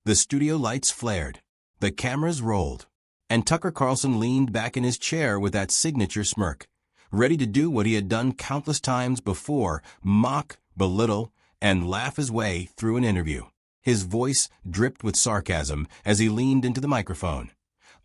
The studio lights flared. The cameras rolled. And Tucker Carlson leaned back in his chair with that signature smirk, ready to do what he had done countless times before, mock, belittle, and laugh his way through an interview. His voice dripped with sarcasm as he leaned into the microphone.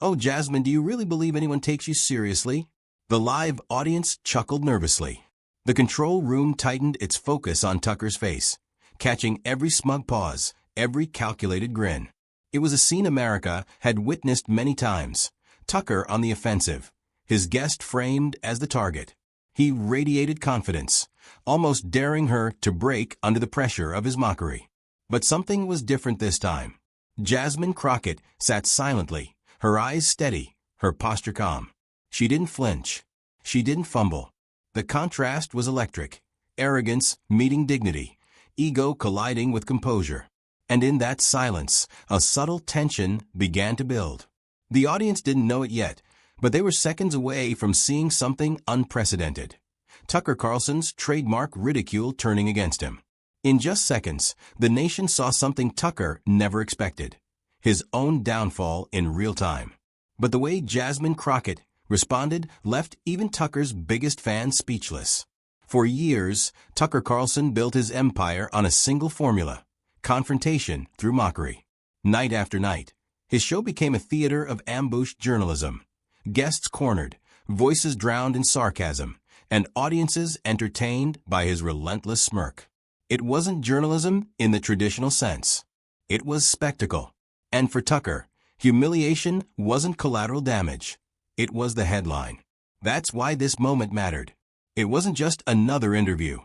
"Oh, Jasmine, do you really believe anyone takes you seriously?" The live audience chuckled nervously. The control room tightened its focus on Tucker's face, catching every smug pause, every calculated grin. It was a scene America had witnessed many times. Tucker on the offensive, his guest framed as the target. He radiated confidence, almost daring her to break under the pressure of his mockery. But something was different this time. Jasmine Crockett sat silently, her eyes steady, her posture calm. She didn't flinch. She didn't fumble. The contrast was electric. Arrogance meeting dignity, ego colliding with composure. And in that silence, a subtle tension began to build. The audience didn't know it yet, but they were seconds away from seeing something unprecedented. Tucker Carlson's trademark ridicule turning against him. In just seconds, the nation saw something Tucker never expected. His own downfall in real time. But the way Jasmine Crockett responded left even Tucker's biggest fans speechless. For years, Tucker Carlson built his empire on a single formula: confrontation through mockery. Night after night, his show became a theater of ambushed journalism. Guests cornered, voices drowned in sarcasm, and audiences entertained by his relentless smirk. It wasn't journalism in the traditional sense. It was spectacle. And for Tucker, humiliation wasn't collateral damage. It was the headline. That's why this moment mattered. It wasn't just another interview.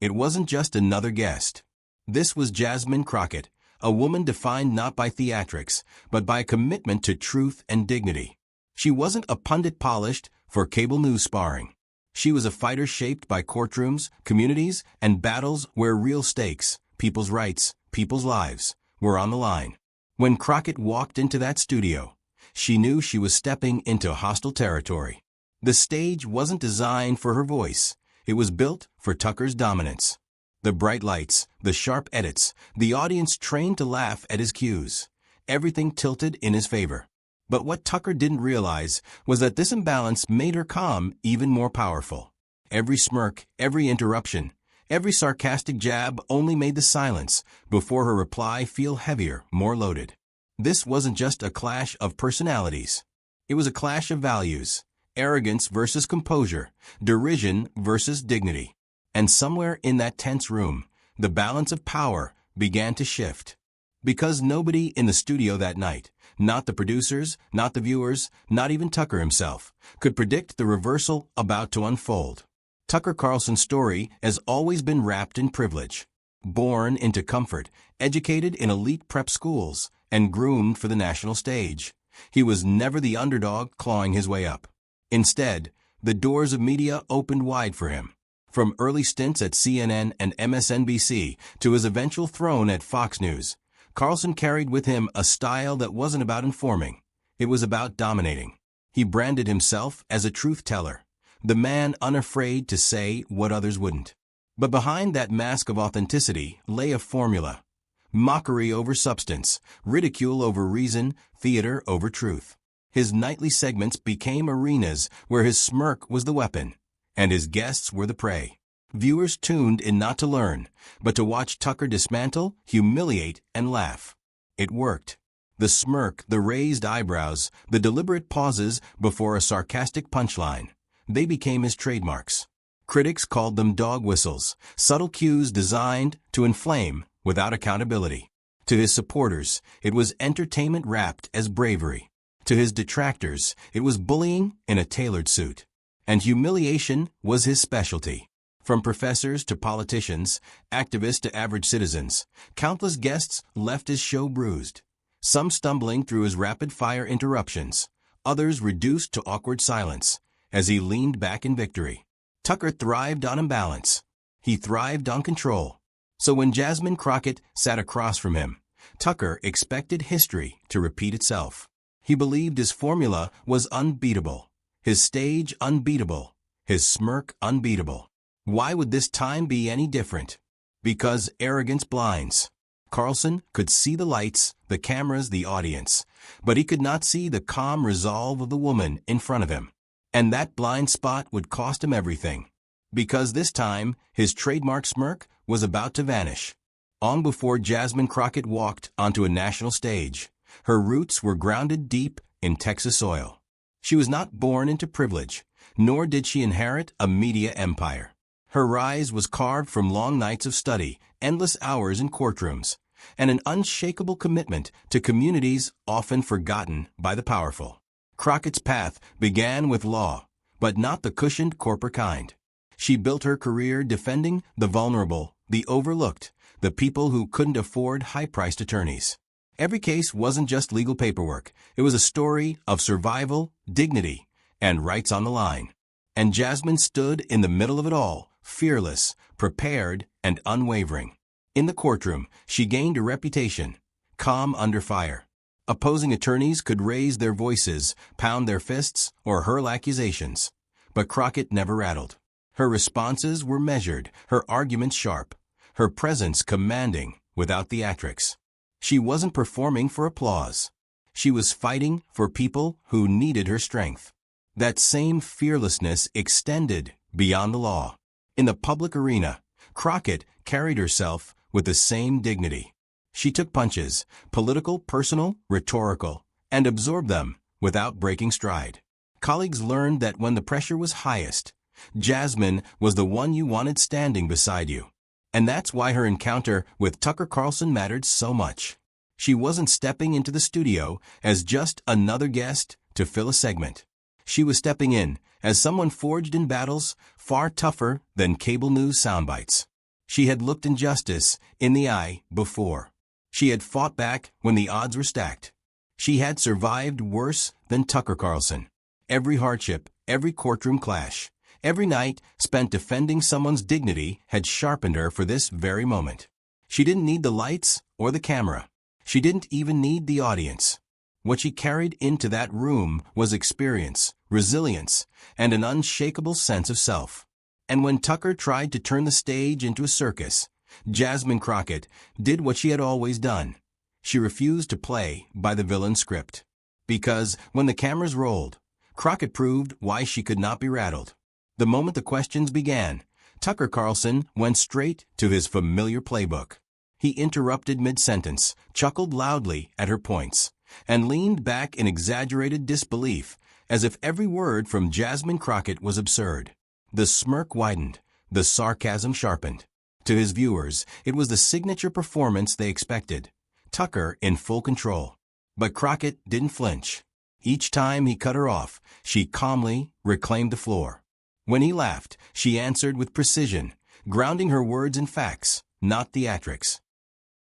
It wasn't just another guest. This was Jasmine Crockett, a woman defined not by theatrics, but by a commitment to truth and dignity. She wasn't a pundit polished for cable news sparring. She was a fighter shaped by courtrooms, communities, and battles where real stakes, people's rights, people's lives, were on the line. When Crockett walked into that studio, she knew she was stepping into hostile territory. The stage wasn't designed for her voice. It was built for Tucker's dominance. The bright lights, the sharp edits, the audience trained to laugh at his cues. Everything tilted in his favor. But what Tucker didn't realize was that this imbalance made her calm even more powerful. Every smirk, every interruption, every sarcastic jab only made the silence before her reply feel heavier, more loaded. This wasn't just a clash of personalities. It was a clash of values. Arrogance versus composure, derision versus dignity. And somewhere in that tense room, the balance of power began to shift. Because nobody in the studio that night, not the producers, not the viewers, not even Tucker himself, could predict the reversal about to unfold. Tucker Carlson's story has always been wrapped in privilege. Born into comfort, educated in elite prep schools, and groomed for the national stage, he was never the underdog clawing his way up. Instead, the doors of media opened wide for him. From early stints at CNN and MSNBC to his eventual throne at Fox News, Carlson carried with him a style that wasn't about informing. It was about dominating. He branded himself as a truth teller, the man unafraid to say what others wouldn't. But behind that mask of authenticity lay a formula: mockery over substance, ridicule over reason, theater over truth. His nightly segments became arenas where his smirk was the weapon, and his guests were the prey. Viewers tuned in not to learn, but to watch Tucker dismantle, humiliate, and laugh. It worked. The smirk, the raised eyebrows, the deliberate pauses before a sarcastic punchline, they became his trademarks. Critics called them dog whistles, subtle cues designed to inflame without accountability. To his supporters, it was entertainment wrapped as bravery. To his detractors, it was bullying in a tailored suit. And humiliation was his specialty. From professors to politicians, activists to average citizens, countless guests left his show bruised. Some stumbling through his rapid-fire interruptions, others reduced to awkward silence as he leaned back in victory. Tucker thrived on imbalance. He thrived on control. So when Jasmine Crockett sat across from him, Tucker expected history to repeat itself. He believed his formula was unbeatable, his stage unbeatable, his smirk unbeatable. Why would this time be any different? Because arrogance blinds. Carlson could see the lights, the cameras, the audience, but he could not see the calm resolve of the woman in front of him. And that blind spot would cost him everything. Because this time, his trademark smirk was about to vanish. Long before Jasmine Crockett walked onto a national stage, her roots were grounded deep in Texas soil. She was not born into privilege, nor did she inherit a media empire. Her rise was carved from long nights of study, endless hours in courtrooms, and an unshakable commitment to communities often forgotten by the powerful. Crockett's path began with law, but not the cushioned corporate kind. She built her career defending the vulnerable, the overlooked, the people who couldn't afford high-priced attorneys. Every case wasn't just legal paperwork. It was a story of survival, dignity, and rights on the line. And Jasmine stood in the middle of it all, fearless, prepared, and unwavering. In the courtroom, she gained a reputation, calm under fire. Opposing attorneys could raise their voices, pound their fists, or hurl accusations. But Crockett never rattled. Her responses were measured, her arguments sharp, her presence commanding without theatrics. She wasn't performing for applause. She was fighting for people who needed her strength. That same fearlessness extended beyond the law. In the public arena, Crockett carried herself with the same dignity. She took punches, political, personal, rhetorical, and absorbed them without breaking stride. Colleagues learned that when the pressure was highest, Jasmine was the one you wanted standing beside you. And that's why her encounter with Tucker Carlson mattered so much. She wasn't stepping into the studio as just another guest to fill a segment. She was stepping in as someone forged in battles far tougher than cable news soundbites. She had looked injustice in the eye before. She had fought back when the odds were stacked. She had survived worse than Tucker Carlson. Every hardship, every courtroom clash, every night spent defending someone's dignity had sharpened her for this very moment. She didn't need the lights or the camera. She didn't even need the audience. What she carried into that room was experience, resilience, and an unshakable sense of self. And when Tucker tried to turn the stage into a circus, Jasmine Crockett did what she had always done. She refused to play by the villain script. Because when the cameras rolled, Crockett proved why she could not be rattled. The moment the questions began, Tucker Carlson went straight to his familiar playbook. He interrupted mid-sentence, chuckled loudly at her points, and leaned back in exaggerated disbelief, as if every word from Jasmine Crockett was absurd. The smirk widened, the sarcasm sharpened. To his viewers, it was the signature performance they expected. Tucker in full control. But Crockett didn't flinch. Each time he cut her off, she calmly reclaimed the floor. When he laughed, she answered with precision, grounding her words in facts, not theatrics.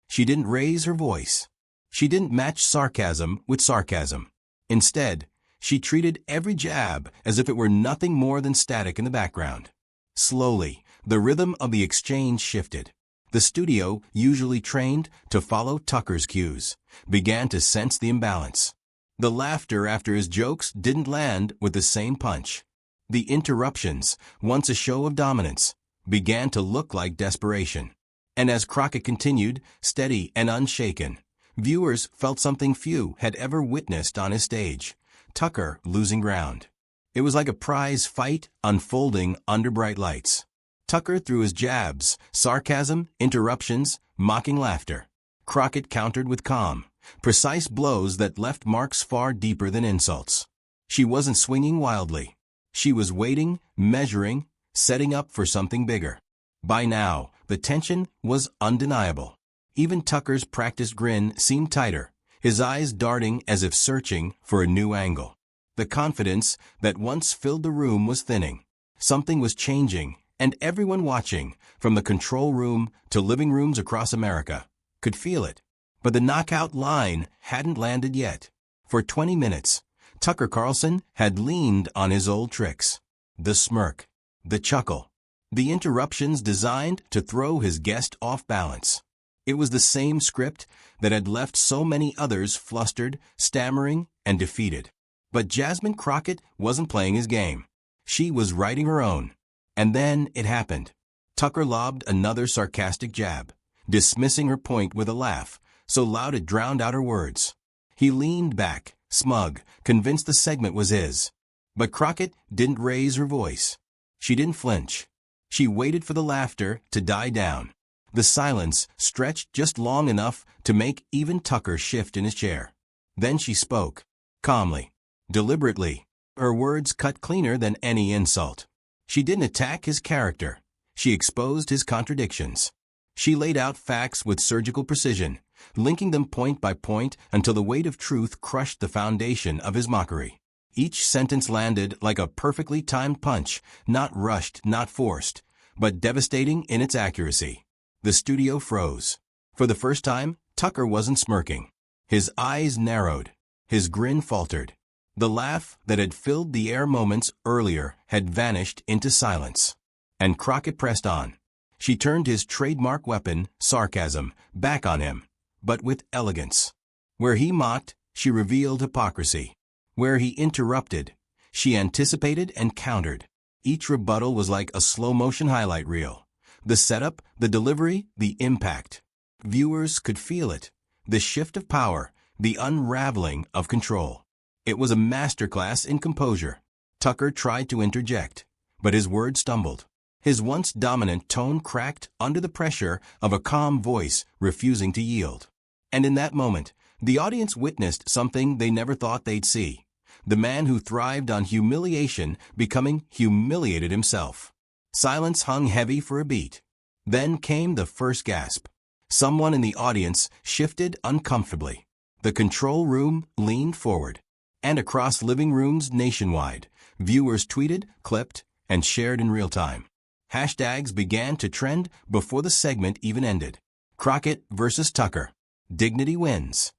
She didn't raise her voice. She didn't match sarcasm with sarcasm. Instead, she treated every jab as if it were nothing more than static in the background. Slowly, the rhythm of the exchange shifted. The studio, usually trained to follow Tucker's cues, began to sense the imbalance. The laughter after his jokes didn't land with the same punch. The interruptions, once a show of dominance, began to look like desperation. And as Crockett continued, steady and unshaken, viewers felt something few had ever witnessed on his stage: Tucker losing ground. It was like a prize fight unfolding under bright lights. Tucker threw his jabs, sarcasm, interruptions, mocking laughter. Crockett countered with calm, precise blows that left marks far deeper than insults. She wasn't swinging wildly. She was waiting, measuring, setting up for something bigger. By now, the tension was undeniable. Even Tucker's practiced grin seemed tighter, his eyes darting as if searching for a new angle. The confidence that once filled the room was thinning. Something was changing, and everyone watching, from the control room to living rooms across America, could feel it. But the knockout line hadn't landed yet. For 20 minutes, Tucker Carlson had leaned on his old tricks. The smirk, the chuckle, the interruptions designed to throw his guest off balance. It was the same script that had left so many others flustered, stammering, and defeated. But Jasmine Crockett wasn't playing his game. She was writing her own. And then it happened. Tucker lobbed another sarcastic jab, dismissing her point with a laugh, so loud it drowned out her words. He leaned back, smug, convinced the segment was his. But Crockett didn't raise her voice. She didn't flinch. She waited for the laughter to die down. The silence stretched just long enough to make even Tucker shift in his chair. Then she spoke, calmly, deliberately. Her words cut cleaner than any insult. She didn't attack his character. She exposed his contradictions. She laid out facts with surgical precision, linking them point by point until the weight of truth crushed the foundation of his mockery. Each sentence landed like a perfectly timed punch, not rushed, not forced, but devastating in its accuracy. The studio froze. For the first time, Tucker wasn't smirking. His eyes narrowed. His grin faltered. The laugh that had filled the air moments earlier had vanished into silence. And Crockett pressed on. She turned his trademark weapon, sarcasm, back on him, but with elegance. Where he mocked, she revealed hypocrisy. Where he interrupted, she anticipated and countered. Each rebuttal was like a slow-motion highlight reel. The setup, the delivery, the impact. Viewers could feel it. The shift of power, the unraveling of control. It was a masterclass in composure. Tucker tried to interject, but his words stumbled. His once dominant tone cracked under the pressure of a calm voice refusing to yield. And in that moment, the audience witnessed something they never thought they'd see. The man who thrived on humiliation becoming humiliated himself. Silence hung heavy for a beat. Then came the first gasp. Someone in the audience shifted uncomfortably. The control room leaned forward. And across living rooms nationwide, viewers tweeted, clipped, and shared in real time. Hashtags began to trend before the segment even ended. Crockett versus Tucker. Dignity wins.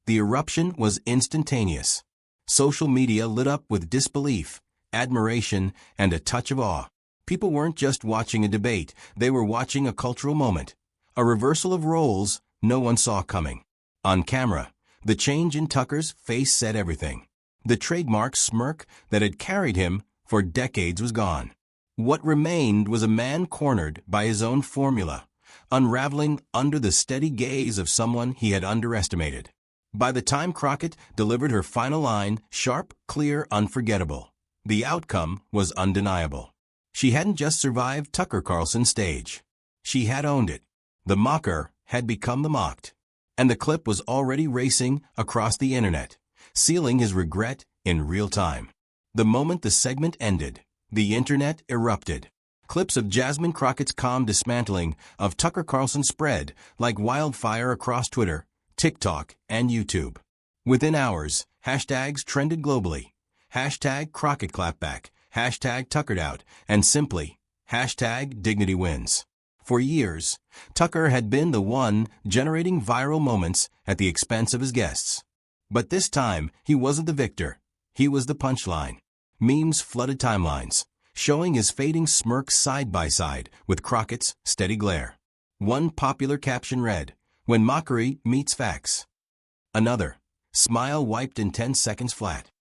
The eruption was instantaneous. Social media lit up with disbelief, admiration, and a touch of awe. People weren't just watching a debate, they were watching a cultural moment. A reversal of roles no one saw coming. On camera, the change in Tucker's face said everything. The trademark smirk that had carried him for decades was gone. What remained was a man cornered by his own formula, unraveling under the steady gaze of someone he had underestimated. By the time Crockett delivered her final line, sharp, clear, unforgettable, the outcome was undeniable. She hadn't just survived Tucker Carlson's stage. She had owned it. The mocker had become the mocked. And the clip was already racing across the internet, sealing his regret in real time. The moment the segment ended, the internet erupted. Clips of Jasmine Crockett's calm dismantling of Tucker Carlson spread like wildfire across Twitter, TikTok, and YouTube. Within hours, hashtags trended globally. Hashtag Crockett clapback, hashtag Tuckered out, and simply, hashtag Dignity wins. For years, Tucker had been the one generating viral moments at the expense of his guests. But this time, he wasn't the victor. He was the punchline. Memes flooded timelines, showing his fading smirk side by side with Crockett's steady glare. One popular caption read, "When mockery meets facts." Another, "Smile wiped in 10 seconds flat."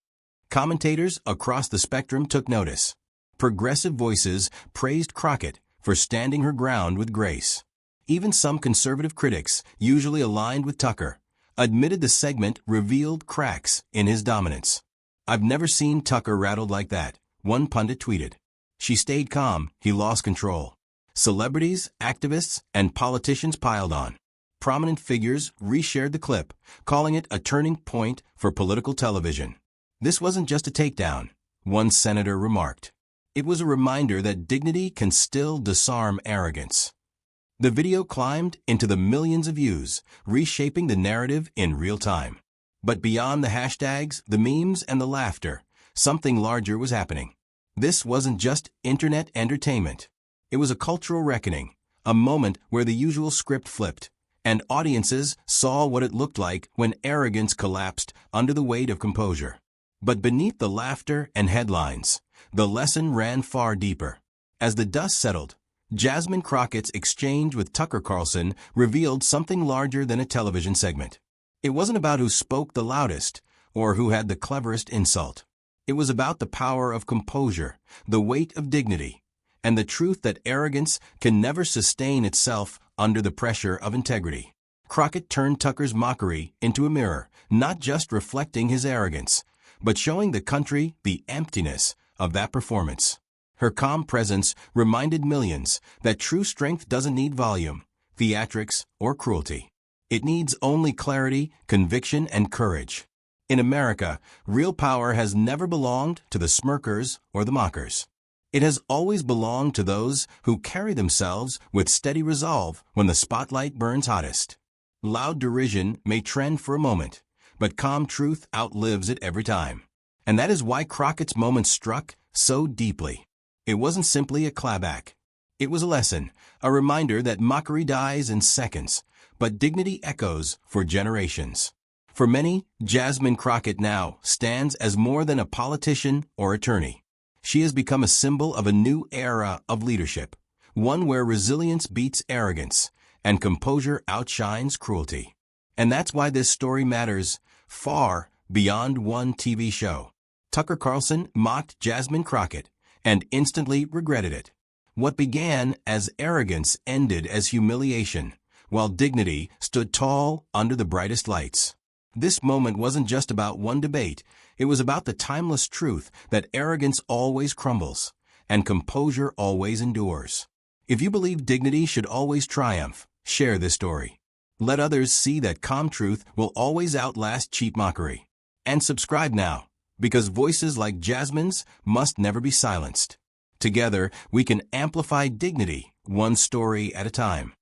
Commentators across the spectrum took notice. Progressive voices praised Crockett for standing her ground with grace. Even some conservative critics, usually aligned with Tucker, admitted the segment revealed cracks in his dominance. "I've never seen Tucker rattled like that," one pundit tweeted. "She stayed calm, he lost control." Celebrities, activists, and politicians piled on. Prominent figures reshared the clip, calling it a turning point for political television. "This wasn't just a takedown," one senator remarked. "It was a reminder that dignity can still disarm arrogance." The video climbed into the millions of views, reshaping the narrative in real time. But beyond the hashtags, the memes, and the laughter, something larger was happening. This wasn't just internet entertainment. It was a cultural reckoning, a moment where the usual script flipped, and audiences saw what it looked like when arrogance collapsed under the weight of composure. But beneath the laughter and headlines, the lesson ran far deeper. As the dust settled, Jasmine Crockett's exchange with Tucker Carlson revealed something larger than a television segment. It wasn't about who spoke the loudest or who had the cleverest insult. It was about the power of composure, the weight of dignity, and the truth that arrogance can never sustain itself under the pressure of integrity. Crockett turned Tucker's mockery into a mirror, not just reflecting his arrogance, but showing the country the emptiness of that performance. Her calm presence reminded millions that true strength doesn't need volume, theatrics, or cruelty. It needs only clarity, conviction, and courage. In America, real power has never belonged to the smirkers or the mockers. It has always belonged to those who carry themselves with steady resolve when the spotlight burns hottest. Loud derision may trend for a moment, but calm truth outlives it every time. And that is why Crockett's moment struck so deeply. It wasn't simply a clapback. It was a lesson, a reminder that mockery dies in seconds, but dignity echoes for generations. For many, Jasmine Crockett now stands as more than a politician or attorney. She has become a symbol of a new era of leadership, one where resilience beats arrogance and composure outshines cruelty. And that's why this story matters far beyond one TV show. Tucker Carlson mocked Jasmine Crockett and instantly regretted it. What began as arrogance ended as humiliation, while dignity stood tall under the brightest lights. This moment wasn't just about one debate. It was about the timeless truth that arrogance always crumbles and composure always endures. If you believe dignity should always triumph, share this story. Let others see that calm truth will always outlast cheap mockery. And subscribe now, because voices like Jasmine's must never be silenced. Together, we can amplify dignity, one story at a time.